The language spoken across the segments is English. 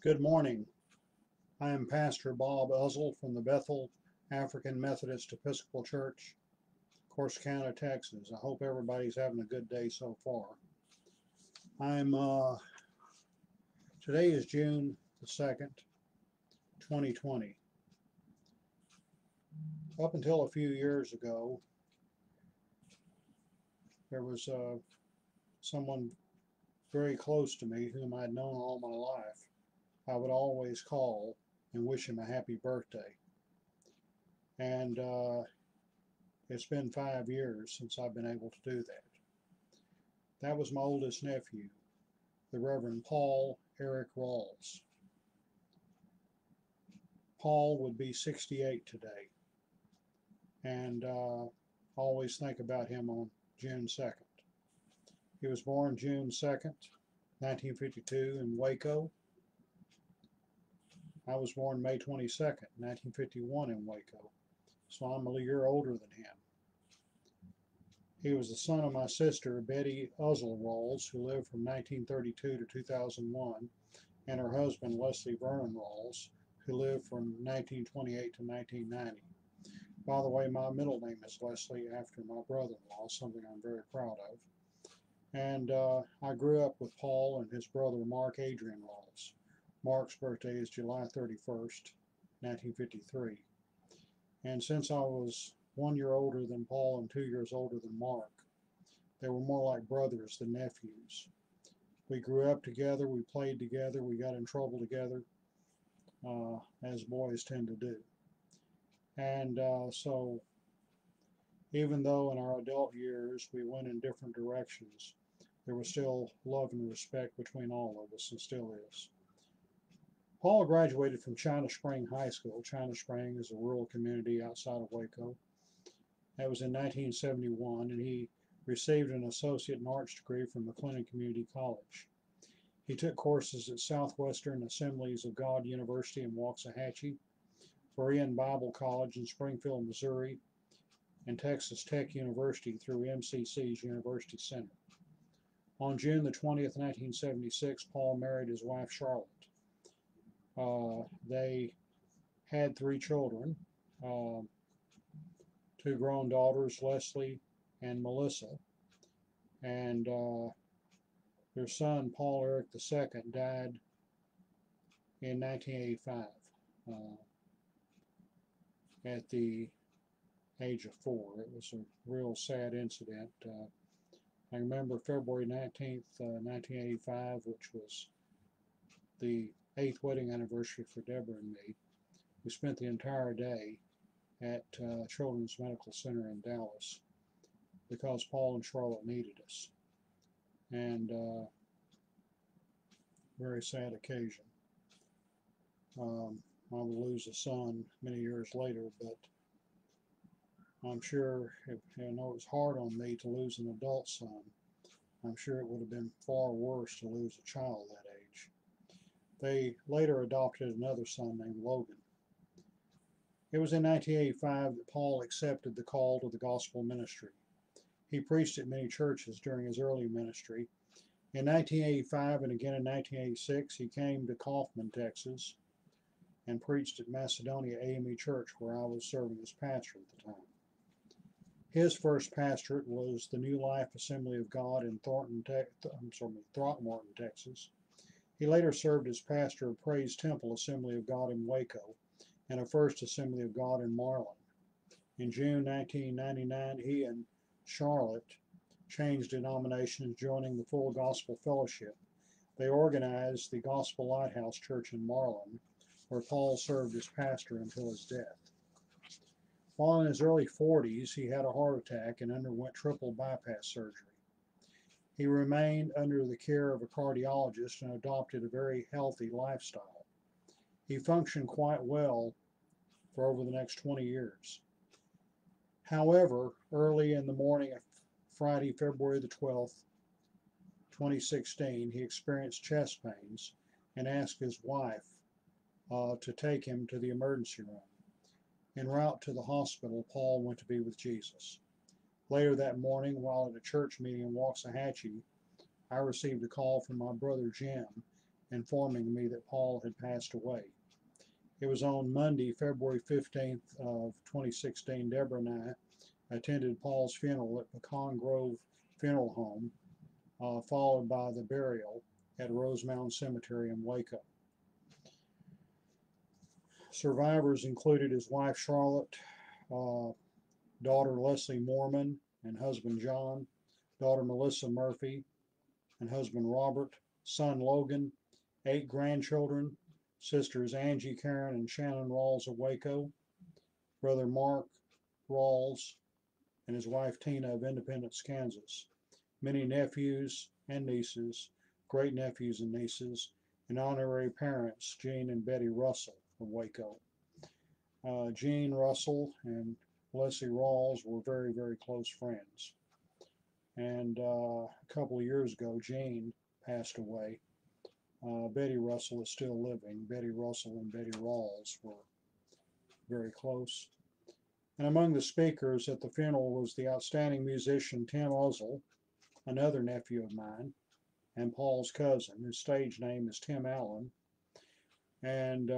Good morning. I am Pastor Bob Uzzle from the Bethel African Methodist Episcopal Church, Corsicana, Texas. I hope everybody's having a good day so far. I'm Today is June the 2nd, 2020. Up until a few years ago, there was someone very close to me whom I'd known all my life. I would always call and wish him a happy birthday. And it's been 5 years since I've been able to do that. That was my oldest nephew, the Reverend Paul Eric Rawls. Paul would be 68 today, and always think about him on June 2nd. He was born June 2nd, 1952 in Waco. I was born May 22nd, 1951 in Waco, so I'm a year older than him. He was the son of my sister, Betty Uzzle Rawls, who lived from 1932 to 2001, and her husband, Leslie Vernon Rawls, who lived from 1928 to 1990. By the way, my middle name is Leslie after my brother-in-law, something I'm very proud of. And I grew up with Paul and his brother, Mark Adrian Rawls. Mark's birthday is July 31st, 1953. And since I was 1 year older than Paul and 2 years older than Mark, they were more like brothers than nephews. We grew up together, we played together, we got in trouble together, as boys tend to do. And so even though in our adult years we went in different directions, there was still love and respect between all of us, and still is. Paul graduated from China Spring High School. China Spring is a rural community outside of Waco. That was in 1971, and he received an associate in arts degree from McLennan Community College. He took courses at Southwestern Assemblies of God University in Waxahachie, Berean Bible College in Springfield, Missouri, and Texas Tech University through MCC's University Center. On June the 20th, 1976, Paul married his wife Charlotte. They had 3 children, 2 grown daughters, Leslie and Melissa, and their son, Paul Eric II, died in 1985 at the age of 4. It was a real sad incident. I remember February 19th, 1985, which was the 8th wedding anniversary for Deborah and me. We spent the entire day at Children's Medical Center in Dallas because Paul and Charlotte needed us. And very sad occasion. I will lose a son many years later, but I'm sure, I know it's hard on me to lose an adult son. I'm sure it would have been far worse to lose a child that age. They later adopted another son named Logan. It was in 1985 that Paul accepted the call to the gospel ministry. He preached at many churches during his early ministry. In 1985 and again in 1986, he came to Kaufman, Texas, and preached at Macedonia AME Church, where I was serving as pastor at the time. His first pastorate was the New Life Assembly of God in Throckmorton, Texas. He later served as pastor of Praise Temple Assembly of God in Waco and a First Assembly of God in Marlin. In June 1999, he and Charlotte changed denominations, joining the Full Gospel Fellowship. They organized the Gospel Lighthouse Church in Marlin, where Paul served as pastor until his death. While in his early 40s, he had a heart attack and underwent triple bypass surgery. He remained under the care of a cardiologist and adopted a very healthy lifestyle. He functioned quite well for over the next 20 years. However, early in the morning of Friday, February the 12th, 2016, he experienced chest pains and asked his wife to take him to the emergency room. En route to the hospital, Paul went to be with Jesus. Later that morning, while at a church meeting in Waxahachie, I received a call from my brother Jim informing me that Paul had passed away. It was on Monday, February 15th of 2016, Deborah and I attended Paul's funeral at Pecan Grove Funeral Home, followed by the burial at Rosemount Cemetery in Waco. Survivors included his wife Charlotte, daughter Leslie Mormon and husband John, daughter Melissa Murphy and husband Robert, son Logan, 8 grandchildren, sisters Angie, Karen, and Shannon Rawls of Waco, brother Mark Rawls and his wife Tina of Independence, Kansas, many nephews and nieces, great-nephews and nieces, and honorary parents, Jean and Betty Russell of Waco. Jean Russell and Leslie Rawls were very, very close friends. And a couple of years ago, Jean passed away. Betty Russell is still living. Betty Russell and Betty Rawls were very close. And among the speakers at the funeral was the outstanding musician Tim Uzzell, another nephew of mine, and Paul's cousin. His stage name is Tim Allen. And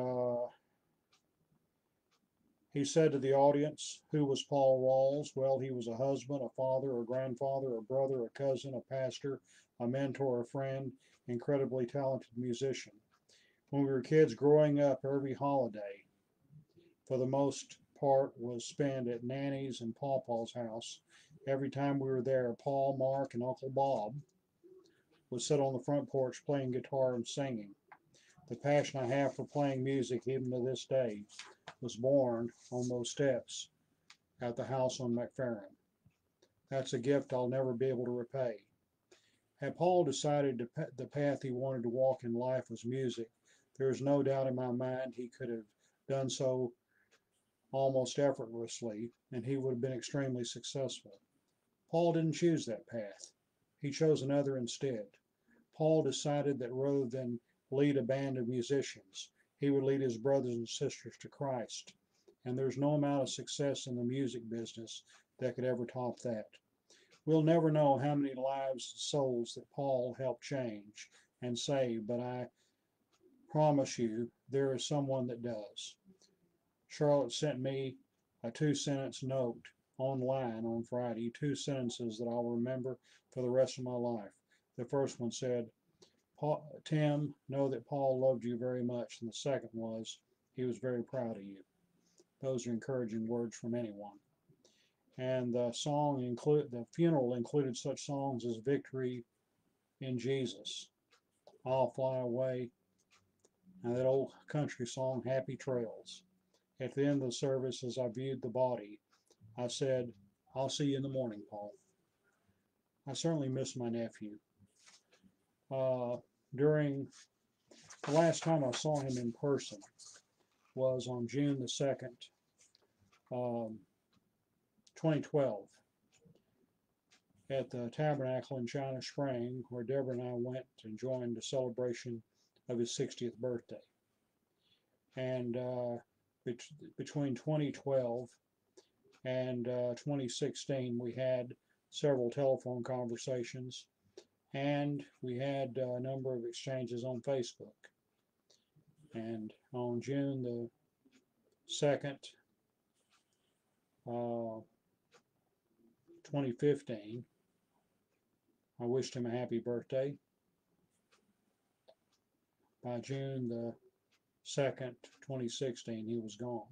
he said to the audience, who was Paul Rawls? Well, he was a husband, a father, a grandfather, a brother, a cousin, a pastor, a mentor, a friend, incredibly talented musician. When we were kids growing up, every holiday, for the most part, was spent at Nanny's and Pawpaw's house. Every time we were there, Paul, Mark, and Uncle Bob would sit on the front porch playing guitar and singing. The passion I have for playing music, even to this day, was born on those steps at the house on McFerrin. That's a gift I'll never be able to repay. Had Paul decided the path he wanted to walk in life was music, there is no doubt in my mind he could have done so almost effortlessly, and he would have been extremely successful. Paul didn't choose that path. He chose another instead. Paul decided that rather than lead a band of musicians, he would lead his brothers and sisters to Christ. And there's no amount of success in the music business that could ever top that. We'll never know how many lives and souls that Paul helped change and save, but I promise you there is someone that does. Charlotte sent me a 2-sentence note online on Friday, 2 sentences that I'll remember for the rest of my life. The first one said, Tim, know that Paul loved you very much. And the second was, he was very proud of you. Those are encouraging words from anyone. And the funeral included such songs as Victory in Jesus, I'll Fly Away, and that old country song, Happy Trails. At the end of the service, as I viewed the body, I said, I'll see you in the morning, Paul. I certainly miss my nephew. During the last time I saw him in person was on June the 2nd, 2012, at the Tabernacle in China Spring, where Deborah and I went and joined the celebration of his 60th birthday. And between 2012 and 2016, we had several telephone conversations, and we had a number of exchanges on Facebook. And on June the 2nd, 2015, I wished him a happy birthday. By June the 2nd, 2016, he was gone.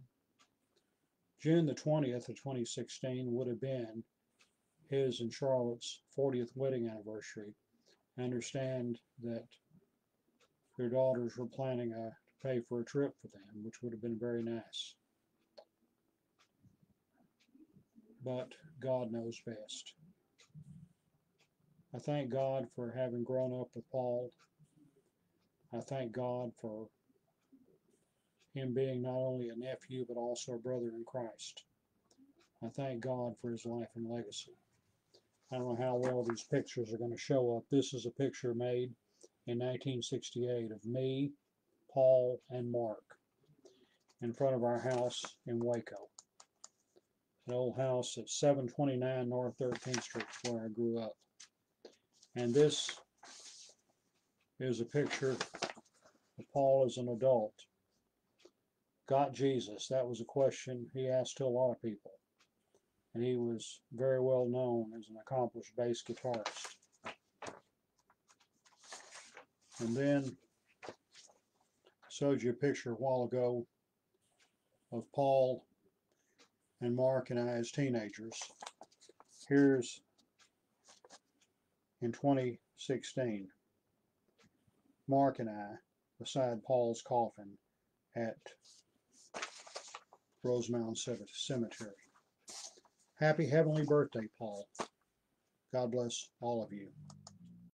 June the 20th of 2016 would have been his and Charlotte's 40th wedding anniversary. I understand that their daughters were planning to pay for a trip for them, which would have been very nice. But God knows best. I thank God for having grown up with Paul. I thank God for him being not only a nephew, but also a brother in Christ. I thank God for his life and legacy. I don't know how well these pictures are going to show up. This is a picture made in 1968 of me, Paul, and Mark in front of our house in Waco. An old house at 729 North 13th Street, where I grew up. And this is a picture of Paul as an adult. Got Jesus? That was a question he asked to a lot of people. And he was very well known as an accomplished bass guitarist. And then I showed you a picture a while ago of Paul and Mark and I as teenagers. Here's in 2016, Mark and I beside Paul's coffin at Rosemount Cemetery. Happy heavenly birthday, Paul. God bless all of you.